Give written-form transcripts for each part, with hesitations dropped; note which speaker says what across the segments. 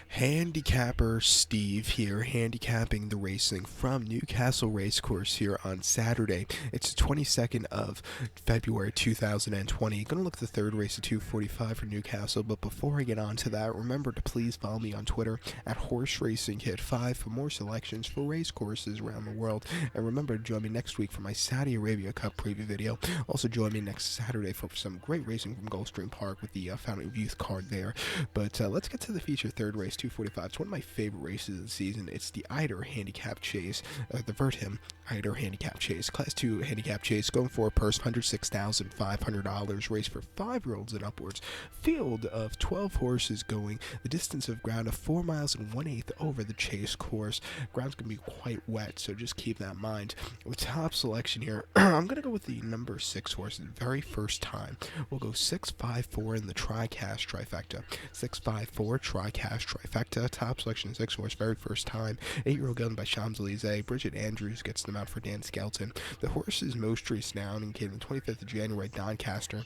Speaker 1: Handicapper Steve here, handicapping the racing from Newcastle Racecourse here on Saturday. It's the 22nd of February 2020. Gonna look at the third race at 2:45 for Newcastle, but before I get on to that, remember to please follow me on Twitter at Horse Racing Kit 5 for more selections for race courses around the world. And remember to join me next week for my Saudi Arabia Cup preview video. Also join me next Saturday for some great racing from Gulfstream Park with the Fountain of Youth card there. But let's get to the feature third race, 2:45. It's one of my favorite races of the season. It's the Eider Handicap Chase, the Vertim Eider Handicap Chase, Class 2 Handicap Chase, going for a purse $106,500, race for 5-year-olds and upwards. Field of 12 horses going the distance of ground of 4 miles and 1/8 over the chase course. Ground's going to be quite wet, so just keep that in mind. The top selection here, I'm going to go with the number 6 horse, the very first time. We'll go 6-5-4 in the tricast trifecta. 6-5-4 tricast trifecta. Top selection 6 horse, very first time. 8-year-old gelding by Champs-Elysees. Bridget Andrews gets them out for Dan Skelton. The horse is most race now and came on the 25th of January, Doncaster.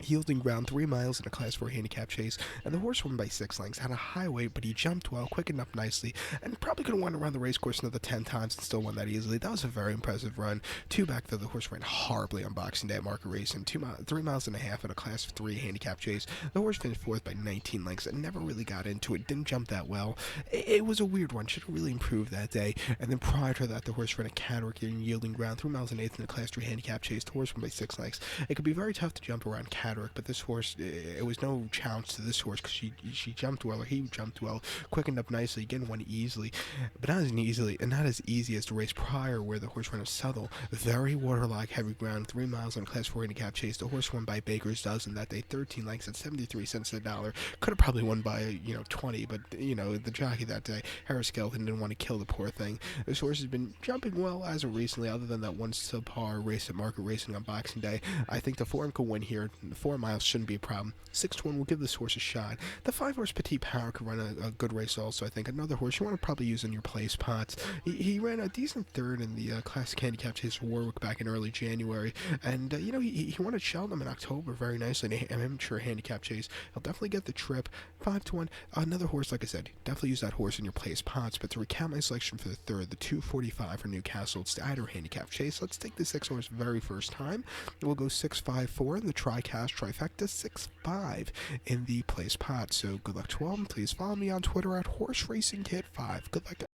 Speaker 1: Yielding ground 3 miles in a Class 4 handicap chase, and the horse won by 6 lengths, had a high weight, but he jumped well, quickened up nicely, and probably could have won around the race course another 10 times and still won that easily. That was a very impressive run. 2 back, though, the horse ran horribly on Boxing Day at Market Racing. 3 miles and a half in a Class 3 handicap chase. The horse finished 4th by 19 lengths and never really got into it, didn't jump that well. It was a weird one, should have really improved that day. And then prior to that, the horse ran a Cataract in yielding ground 3 miles and 1/8 in a Class 3 handicap chase. The horse won by 6 lengths. It could be very tough to jump around Cataract, but this horse, it was no challenge to this horse because she jumped well, or he jumped well, quickened up nicely, again won easily, but not as easy as the race prior where the horse ran a Southall. Very waterlogged, heavy ground, 3 miles on a Class 4 handicap chase. The horse won by Baker's Dozen that day, 13 lengths at 73 cents a dollar. Could have probably won by 20, but the jockey that day, Harris Skelton, didn't want to kill the poor thing. This horse has been jumping well as of recently, other than that one subpar race at Market Racing on Boxing Day. I think the form could win here. The 4 miles shouldn't be a problem. 6-1 will give this horse a shot. The 5-horse Petit Power could run a good race also, I think. Another horse you want to probably use in your place pots. He ran a decent third in the Classic Handicap Chase for Warwick back in early January. And, he won at Cheltenham in October very nicely in an amateur handicap chase. He'll definitely get the trip. 5-1. Another horse, like I said, definitely use that horse in your place pots. But to recount my selection for the third, the 2:45 for Newcastle, it's the Eider Handicap Chase. Let's take the 6-horse very first time. We'll go 6-5-4 in the tricast trifecta, 6-5 in the place pot. So good luck to all, and please follow me on Twitter at Horse Racing Kit 5. Good luck to